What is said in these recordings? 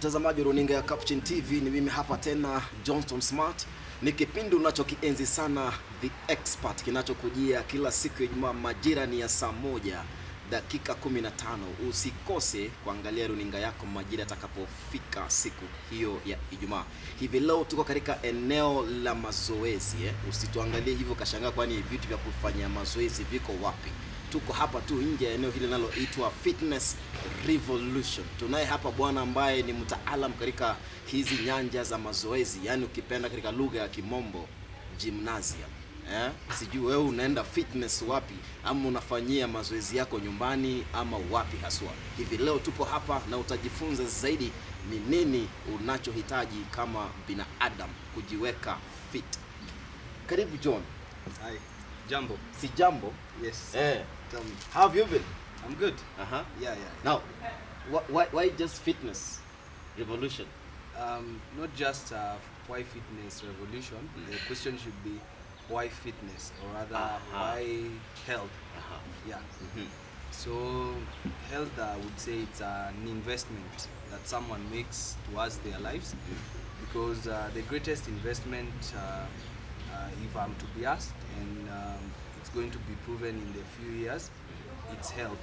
Na mtazamaji wa runinga ya Captain TV, ni mimi hapa tena John Prt. Ni kipindi unachokienzi sana, The Expert, kinachokujia kila siku ya Ijumaa majira ni ya saa 1 dakika 15. Usikose kuangalia runinga yako majira atakapofika siku hiyo ya Ijumaa. Hivi leo tuko katika eneo la mazoezi Usituangalie hivyo kashangaa kwani vitu vya kufanya mazoezi viko wapi. Tuko hapa tu nje ya eneo hili linaloitwa Fitness Revolution. Tunaye hapa bwana ambaye ni mtaalamu katika hizi nyanja za mazoezi, yani ukipenda katika lugha ya Kimombo gymnasium. Sijui wewe unaenda fitness wapi, ama unafanyia mazoezi yako nyumbani ama wapi haswa. Hivi leo tupo hapa na utajifunza zaidi ni nini unachohitaji kama binadamu kujiweka fit. Karibu John. Hi. Jambo. Si jambo? Yes. Tell me. How have you been? I'm good. Yeah. Now, why just Fitness Revolution? Not just why Fitness Revolution. The question should be why fitness, or rather why health. Yeah. So health, I would say it's an investment that someone makes towards their lives, because the greatest investment, if I'm to be asked, and it's going to be proven in the few years, it's health.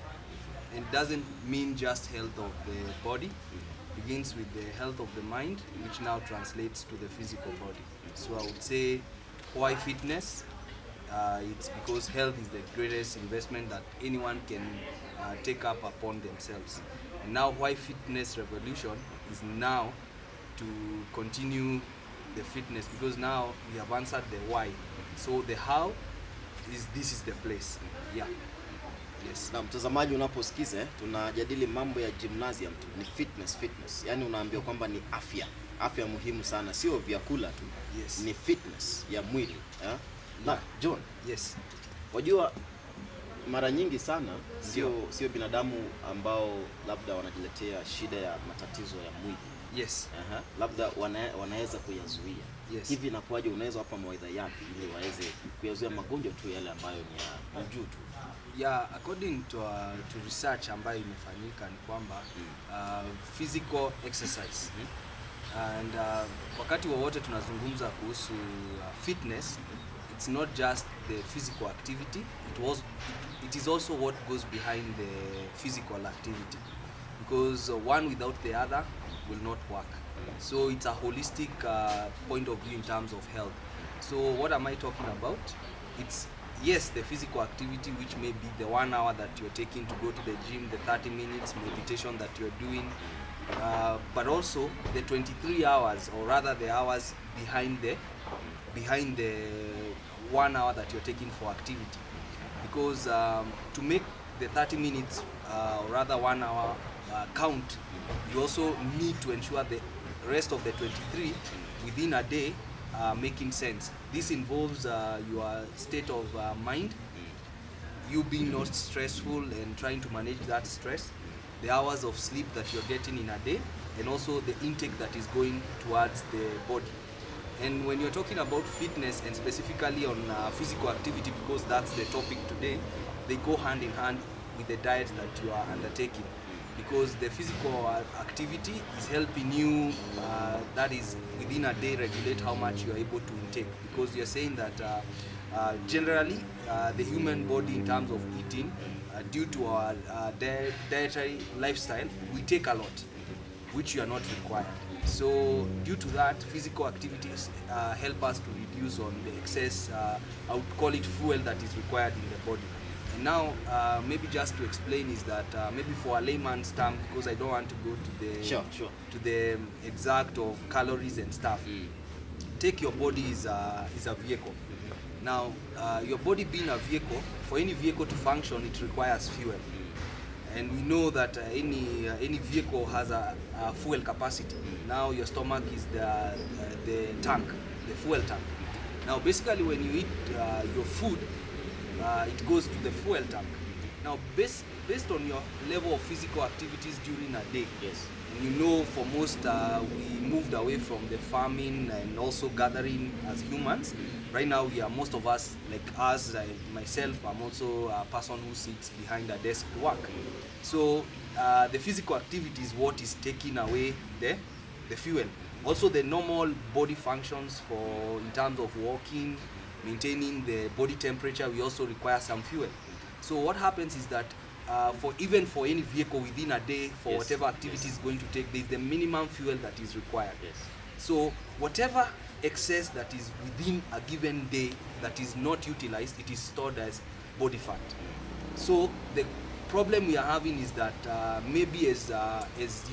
And it doesn't mean just health of the body. It begins with the health of the mind, which now translates to the physical body. So I would say why fitness? It's because health is the greatest investment that anyone can take up upon themselves. And now why Fitness Revolution is now to continue the fitness, because now we have answered the why. So the how is, this is the place. Yeah. Yes. Na mtazamaji unaposikiza tunajadili mambo ya gymnasium tu, ni fitness. Yaani unaambiwa kwamba ni afya muhimu sana, sio vyakula tu. Yes. Ni fitness ya mwili. Na John. Yes. Wajua mara nyingi sana sio binadamu ambao labda wanajiletea shida ya matatizo ya mwili. Yes. Labda wanaweza kuyazuia. Yes. Hivi inakuwaje, unaweza hapa mawaidha yapi ili waweze kuyazuia magonjwa tu yale ambayo ni ya juu tu? Yeah, according to research ambayo imefanyika ni kwamba physical exercise and wakati wowote tunazungumza kuhusu fitness, it's not just the physical activity, it is also what goes behind the physical activity, because one without the other will not work. So it's a holistic point of view in terms of health. So what am I talking about? It's, yes, the physical activity, which may be the 1 hour that you're taking to go to the gym, the 30 minutes meditation that you're doing, but also the 23 hours, or rather the hours behind the 1 hour that you're taking for activity. Because to make the 30 minutes, or rather 1 hour count, you also need to ensure the rest of the 23 within a day making sense. This involves your state of mind, you being not stressful and trying to manage that stress, the hours of sleep that you're getting in a day, and also the intake that is going towards the body. And when you're talking about fitness, and specifically on physical activity, because that's the topic today, they go hand in hand with the diet that you are undertaking. Because the physical activity is helping you, that is within a day, regulate how much you are able to intake. Because you're saying that generally the human body, in terms of eating, due to our dietary lifestyle, we take a lot, which you are not required. So due to that, physical activities help us to reduce on the excess, I would call it fuel, that is required in the body. And now, maybe just to explain is that maybe for a layman's term, because I don't want to go to the to the exact of calories and stuff. Take your body is a vehicle. Now, your body being a vehicle, for any vehicle to function, it requires fuel. And we know that any vehicle has a fuel capacity. Now your stomach is the tank, the fuel tank. Now basically when you eat your food, it goes to the fuel tank. Now based on your level of physical activities during a day, Yes. and you know for most we moved away from the farming and also gathering as humans. Right now most of us, like us, myself, I'm also a person who sits behind a desk to work. So the physical activity is what is taking away the fuel. Also the normal body functions for in terms of walking, maintaining the body temperature, we also require some fuel. So what happens is that for any vehicle within a day, for Yes. whatever activity is going to take, there is the minimum fuel that is required. Yes. So whatever excess that is within a given day that is not utilized, it is stored as body fat. So the problem we are having is that maybe as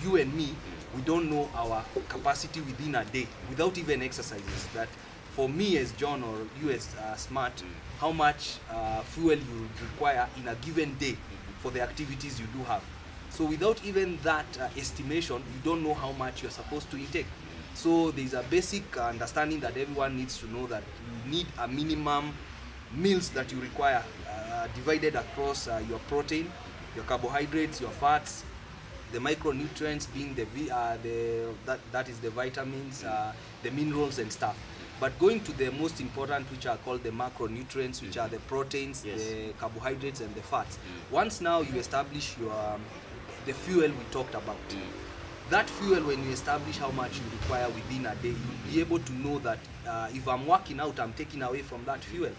you and me, we don't know our capacity within a day without even exercises. That for me as John or you as Smart, how much fuel you require in a given day for the activities you do have. So without even that estimation, you don't know how much you're supposed to intake. So there's a basic understanding that everyone needs to know, that you need a minimum meals that you require divided across your protein, your carbohydrates, your fats, the micronutrients being that is the vitamins, the minerals and stuff. But going to the most important, which are called the macronutrients, which are the proteins, Yes. the carbohydrates and the fats. Once now you establish your the fuel we talked about. That fuel, when you establish how much you require within a day, you'll be able to know that if I'm working out, I'm taking away from that fuel,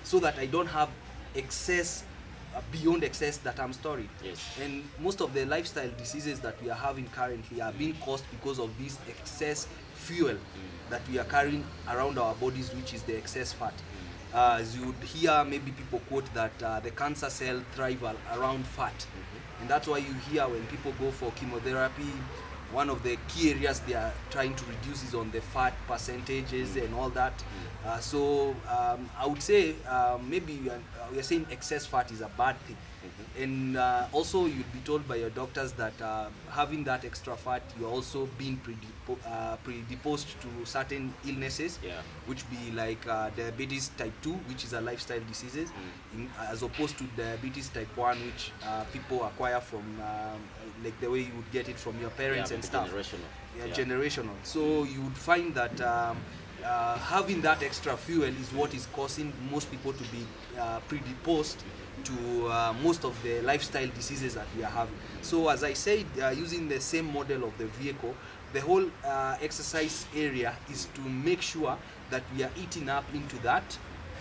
so that I don't have excess, beyond excess that I'm storing. Yes. And most of the lifestyle diseases that we are having currently are being caused because of this excess fuel that we are carrying around our bodies, which is the excess fat. As you would hear, maybe people quote that the cancer cell thrive around fat. And that's why you hear when people go for chemotherapy, one of the key areas they are trying to reduce is on the fat percentages and all that. So I would say maybe we are saying excess fat is a bad thing. And also you'd be told by your doctors that having that extra fat, you're also being predisposed to certain illnesses, which be like diabetes type 2, which is a lifestyle diseases, as opposed to diabetes type 1, which people acquire from like the way you would get it from your parents and stuff. Generational. So you would find that having that extra fuel is what is causing most people to be predisposed to most of the lifestyle diseases that we are having. So as I said, using the same model of the vehicle, the whole exercise area is to make sure that we are eating up into that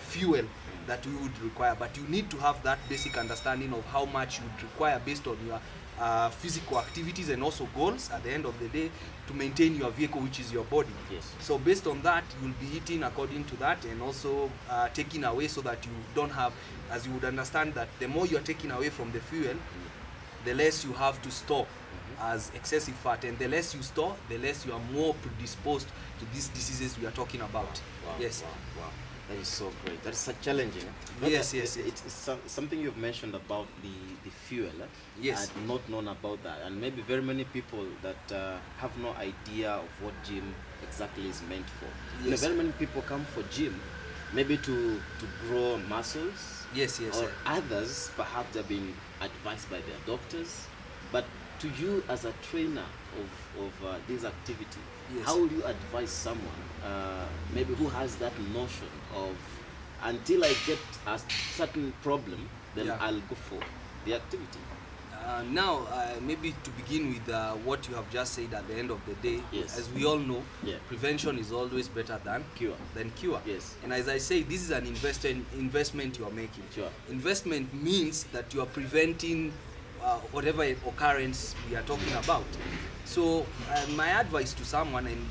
fuel that we would require. But you need to have that basic understanding of how much you would require based on your physical activities and also goals at the end of the day to maintain your vehicle, which is your body. Yes. So based on that, you'll be eating according to that, and also taking away, so that you don't have, as you would understand, that the more you're taking away from the fuel, the less you have to store as excessive fat, and the less you store, the less you are more predisposed to these diseases we are talking about. Wow, Yes. wow. That is so great. That is so challenging. Yes. It's something you've mentioned about the fuel. Yes. I'd not known about that, and maybe very many people that have no idea of what gym exactly is meant for. You know, Yes. very many people come for gym, maybe to grow muscles. Yes. Or others perhaps have been advised by their doctors. But to you as a trainer of this activity, Yes. how would you advise someone maybe who has that notion of, until I get a certain problem, then I'll go for the activity? Now, maybe to begin with what you have just said at the end of the day, Yes. as we all know, Yeah. prevention is always better than Cure. Yes. And as I say, this is an investment you are making. Sure. Investment means that you are preventing whatever occurrence we are talking about. So my advice to someone, and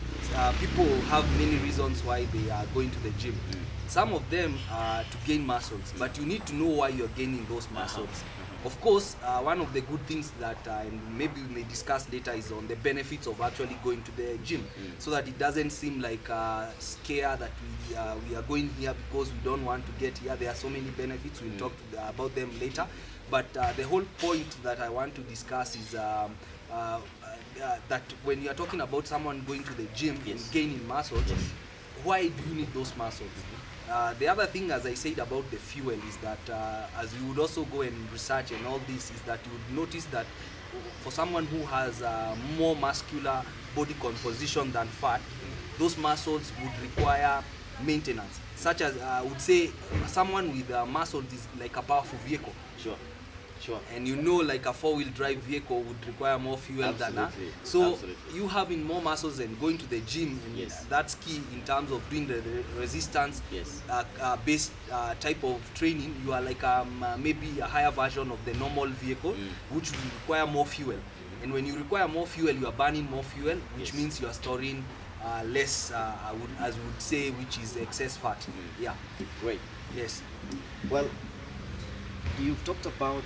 people have many reasons why they are going to the gym. Some of them are to gain muscles, but you need to know why you're gaining those muscles. Of course, one of the good things that maybe we may discuss later is on the benefits of actually going to the gym, so that it doesn't seem like scare that we are going here because we don't want to get here. There are so many benefits. We'll talk about them later. But the whole point that I want to discuss is that when you are talking about someone going to the gym and gaining muscles, why do you need those muscles? The other thing, as I said about the fuel, is that as you would also go and research and all this, is that you would notice that for someone who has more muscular body composition than fat, those muscles would require maintenance. Such as I would say someone with muscles is like a powerful vehicle. Sure. And you know, like a four-wheel drive vehicle would require more fuel than a. Absolutely. So Absolutely. you having more muscles and going to the gym, and Yes. that's key in terms of doing the resistance Yes. based type of training. You are like maybe a higher version of the normal vehicle, which will require more fuel. And when you require more fuel, you are burning more fuel, which Yes. means you are storing less, as we would say, which is excess fat. Yeah. Great. Yes. Well, you've talked about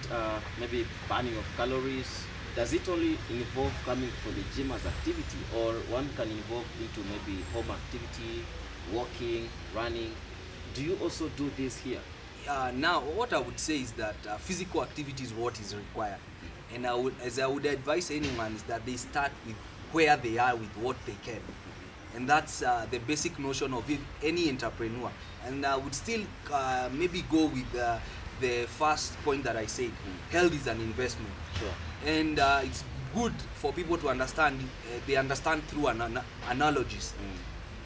maybe burning of calories. Does it only involve coming for the gym as activity, or one can involve into maybe home activity, walking, running? Do you also do this here? Now, what I would say is that physical activity is what is required, and as I would advise anyone, is that they start with where they are with what they can, and that's the basic notion of any entrepreneur. And I would still maybe go with the first point that I said. Health is an investment. Sure. And it's good for people to understand. They understand through analogies.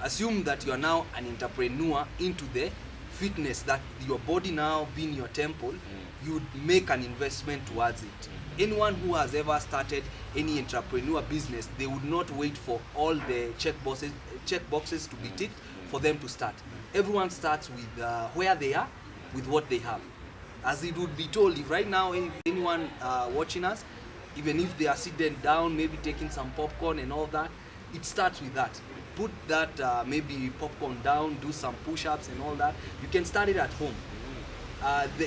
Assume that you are now an entrepreneur into the fitness, that your body now being your temple. You would make an investment towards it. Anyone who has ever started any entrepreneur business, they would not wait for all the check boxes to be ticked for them to start. Everyone starts with where they are, with what they have. As it would be told, if right now anyone watching us, even if they are sitting down, maybe taking some popcorn and all that, it starts with that. Put that maybe popcorn down, do some push-ups and all that. You can start it at home.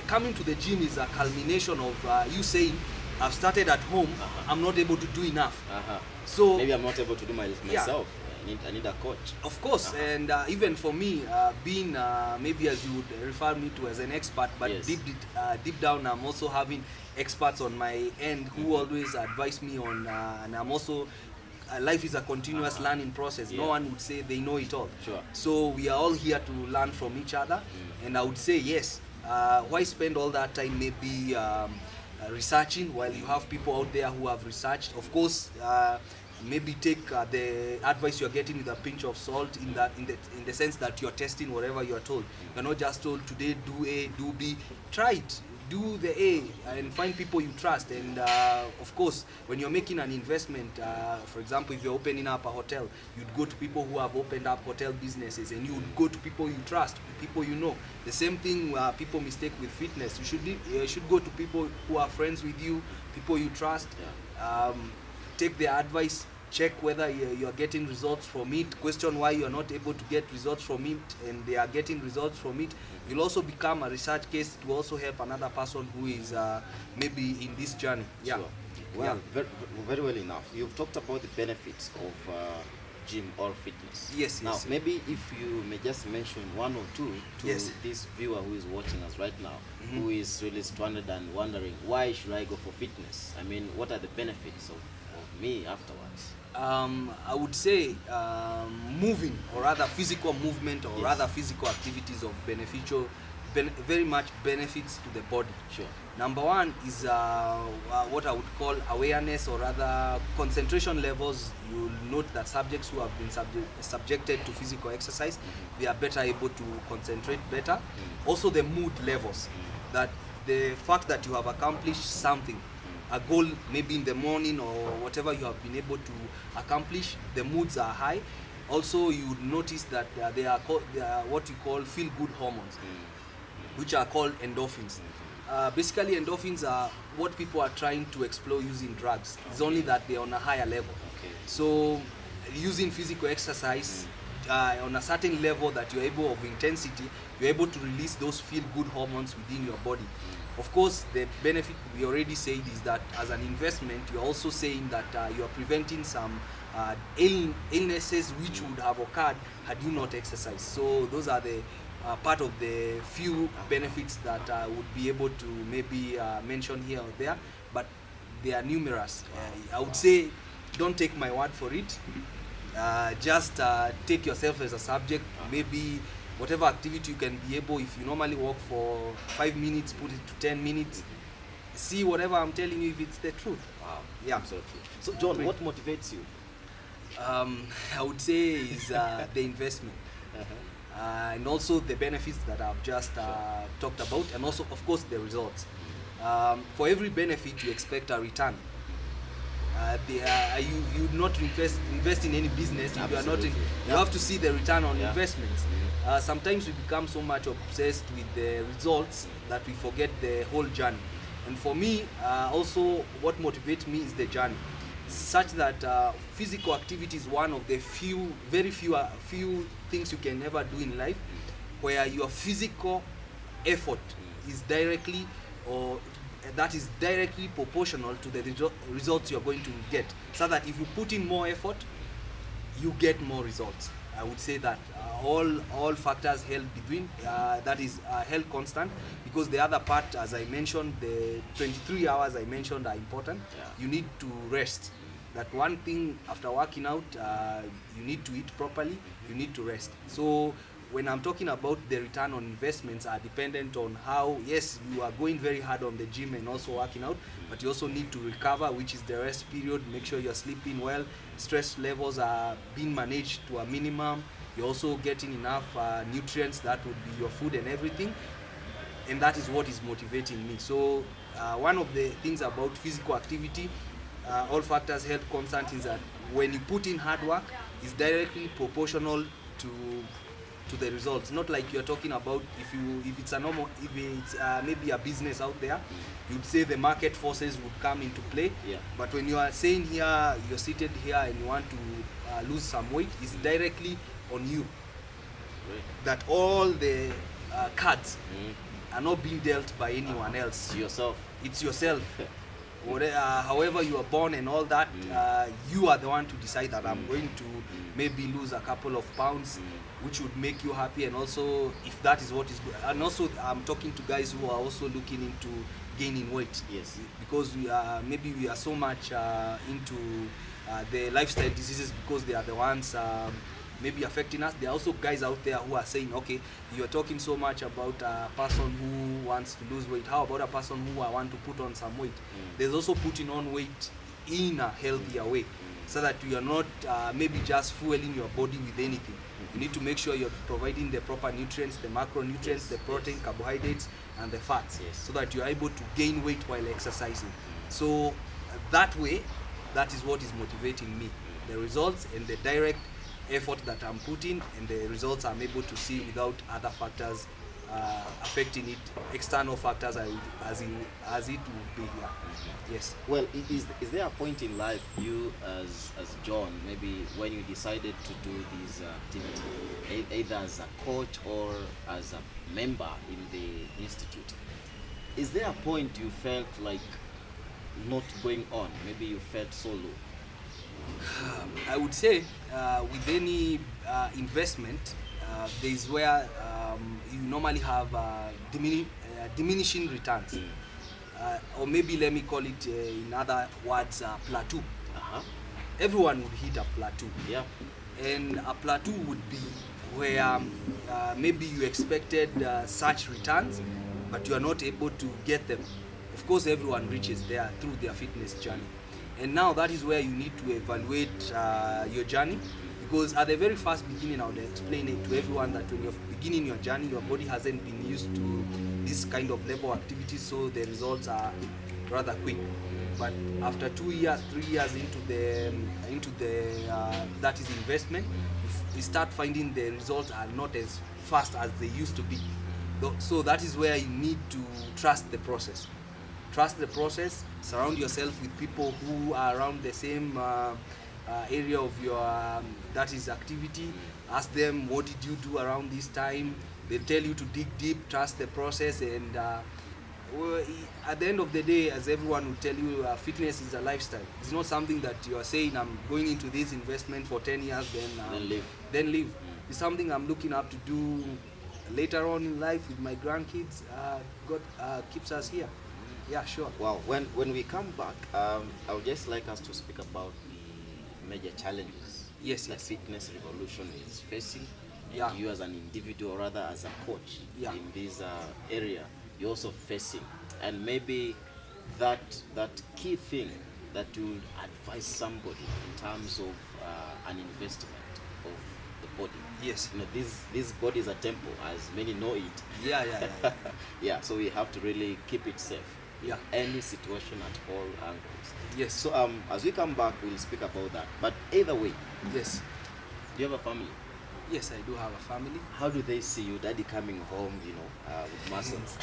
Coming to the gym is a culmination of you saying, I've started at home, I'm not able to do enough. So maybe I'm not able to do myself. I need a coach. Of course, and even for me, being maybe as you would refer me to as an expert, but Yes. deep down, I'm also having experts on my end who always advise me on, and I'm also. Life is a continuous learning process. No one would say they know it all. Sure. So we are all here to learn from each other, and I would say yes. Why spend all that time maybe researching while you have people out there who have researched? Of course. Maybe take the advice you're getting with a pinch of salt, in the sense that you're testing whatever you're told. You're not just told today do A, do B. Try it, do the A, and find people you trust. And of course, when you're making an investment, for example, if you're opening up a hotel, you'd go to people who have opened up hotel businesses, and you would go to people you trust, people you know. The same thing people mistake with fitness. You should go to people who are friends with you, people you trust. Take their advice, check whether you're getting results from it, question why you're not able to get results from it, and they are getting results from it. You'll also become a research case to also help another person who is maybe in this journey. Yeah. Sure. Well, very well enough. You've talked about the benefits of gym or fitness. Yes. Now, maybe if you may just mention one or two to this viewer who is watching us right now, who is really stranded and wondering, why should I go for fitness? I mean, what are the benefits of me afterwards? I would say moving, or rather physical movement, or rather physical activities of beneficial, very much benefits to the body. Sure. Number one is what I would call awareness, or rather concentration levels. You'll note that subjects who have been subjected to physical exercise, they are better able to concentrate better. Also the mood levels, that the fact that you have accomplished something, a goal maybe in the morning or whatever you have been able to accomplish, the moods are high. Also, you would notice that they are what you call feel-good hormones, which are called endorphins. Basically, endorphins are what people are trying to explore using drugs. It's only that they're on a higher level. So, using physical exercise on a certain level that you're able of intensity, you're able to release those feel-good hormones within your body. Of course, the benefit we already said is that as an investment, you're also saying that you're preventing some illnesses which would have occurred had you not exercised. So those are the part of the few benefits that I would be able to maybe mention here or there, but they are numerous. I would say, don't take my word for it. Just take yourself as a subject. Maybe whatever activity you can be able, if you normally walk for 5 minutes, put it to 10 minutes. See whatever I'm telling you if it's the truth. Wow. Yeah. Absolutely. So John, what motivates you? I would say is the investment. And also the benefits that I've just talked about, and also of course the results. For every benefit, you expect a return. You would not invest in any business if you are not in, you have to see the return on investments. Sometimes we become so much obsessed with the results that we forget the whole journey. And for me, also what motivates me is the journey, such that physical activity is one of the very few things you can ever do in life where your physical effort is directly or that is directly proportional to the results you're going to get, so that if you put in more effort, you get more results. I would say that all factors held between, that is held constant, because the other part, as I mentioned, the 23 hours I mentioned are important. You need to rest. That one thing after working out, you need to eat properly, you need to rest. So when I'm talking about the return on investments are dependent on how, yes, you are going very hard on the gym and also working out, but you also need to recover, which is the rest period. Make sure you're sleeping well, stress levels are being managed to a minimum, you're also getting enough nutrients, that would be your food and everything. And that is what is motivating me. So one of the things about physical activity, all factors held constant, is that when you put in hard work, is directly proportional to the results. Not like you're talking about if it's maybe a business out there, you'd say the market forces would come into play. But when you are saying here, you're seated here and you want to lose some weight, it's directly on you. That all the cards are not being dealt by anyone else. It's yourself. However you are born and all that, you are the one to decide that I'm going to maybe lose a couple of pounds, which would make you happy. And also, if that is what is good, and also I'm talking to guys who are also looking into gaining weight. Because maybe we are so much into the lifestyle diseases, because they are the ones maybe affecting us. There are also guys out there who are saying, okay, you're talking so much about a person who wants to lose weight, how about a person who want to put on some weight? There's also putting on weight in a healthier way, so that you are not maybe just fueling your body with anything. You need to make sure you're providing the proper nutrients, the macronutrients, the protein, carbohydrates, and the fats, so that you're able to gain weight while exercising. So that way, that is what is motivating me, the results and the direct effort that I'm putting, and the results I'm able to see without other factors affecting it, external factors as it would be here. Yes. Well, is there a point in life, you as John, maybe when you decided to do this activity, either as a coach or as a member in the institute, is there a point you felt like not going on? Maybe you felt so low? I would say with any investment, there is where you normally have diminishing returns, or maybe let me call it in other words, plateau. Everyone would hit a plateau. And a plateau would be where maybe you expected such returns, but you are not able to get them. Of course, everyone reaches there through their fitness journey. And now that is where you need to evaluate your journey, because at the very first beginning, I would explain it to everyone that when you're beginning your journey, your body hasn't been used to this kind of level of activity, so the results are rather quick. But after 2 years, 3 years into the that is investment, you start finding the results are not as fast as they used to be. So that is where you need to trust the process. Trust the process, surround yourself with people who are around the same area of your that is activity. Ask them, what did you do around this time? They'll tell you to dig deep, trust the process, and at the end of the day, as everyone will tell you, fitness is a lifestyle. It's not something that you are saying, I'm going into this investment for 10 years, then leave. It's something I'm looking up to do later on in life with my grandkids. God keeps us here. Yeah, sure. Wow. When we come back, I would just like us to speak about the major challenges that fitness revolution is facing. And you as an individual, or rather as a coach in this area, you're also facing. And maybe that key thing that you would advise somebody in terms of an investment of the body. Yes. You know, this body is a temple, as many know it. Yeah. Yeah, so we have to really keep it safe. Yeah. any situation at all angles. Yes. So as we come back, we'll speak about that. But either way, Yes. do you have a family? Yes, I do have a family. How do they see you, daddy, coming home, with muscles?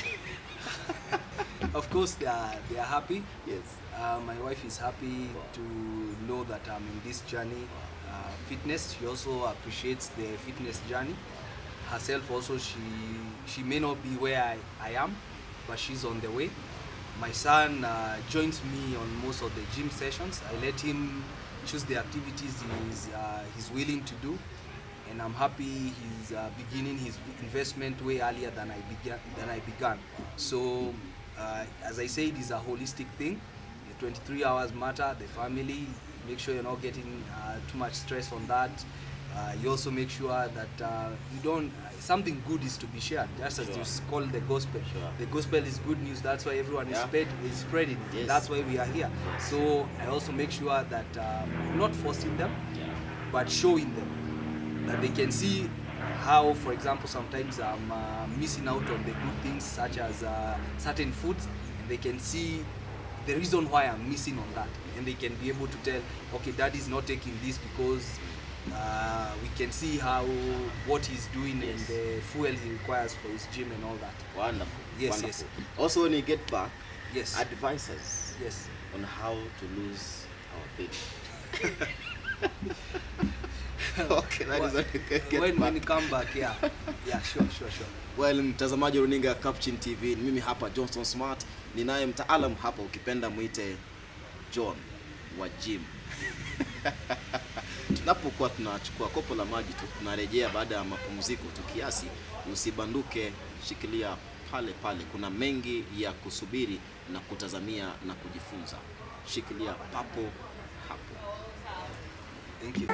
Of course, they are happy. Yes. My wife is happy to know that I'm in this journey. Fitness. She also appreciates the fitness journey. Herself also, she may not be where I am, but she's on the way. My son joins me on most of the gym sessions. I let him choose the activities he's willing to do, and I'm happy he's beginning his investment way earlier than I began. So, as I say, it is a holistic thing. The 23 hours matter. The family. Make sure you're not getting too much stress on that. You also make sure that you don't. Something good is to be shared, just as you call the gospel. Sure. The gospel is good news. That's why everyone is spreading. Yes. That's why we are here. So I also make sure that I'm not forcing them, but showing them that they can see how, for example, sometimes I'm missing out on the good things, such as certain foods, and they can see the reason why I'm missing on that, and they can be able to tell, okay, daddy's not taking this because we can see what he's doing and the fuel he requires for his gym and all that. Wonderful. Yes, Wonderful. yes. Also, when you get back, Yes. advise us Yes. on how to lose our baby. Okay, that is okay. When you come back, yeah, sure. Well, mtazamaji wa runinga Captain TV, ni mimi hapa John Smart, ninaye mtaalamu hapa, ukipenda muite John wa gym. Tunapokuwa tunachukua kopo la maji tunarejea baada ya mapumziko tu kiasi, usibanduke, shikilia pale pale, kuna mengi ya kusubiri na kutazamia na kujifunza. Shikilia papo hapo. Thank you.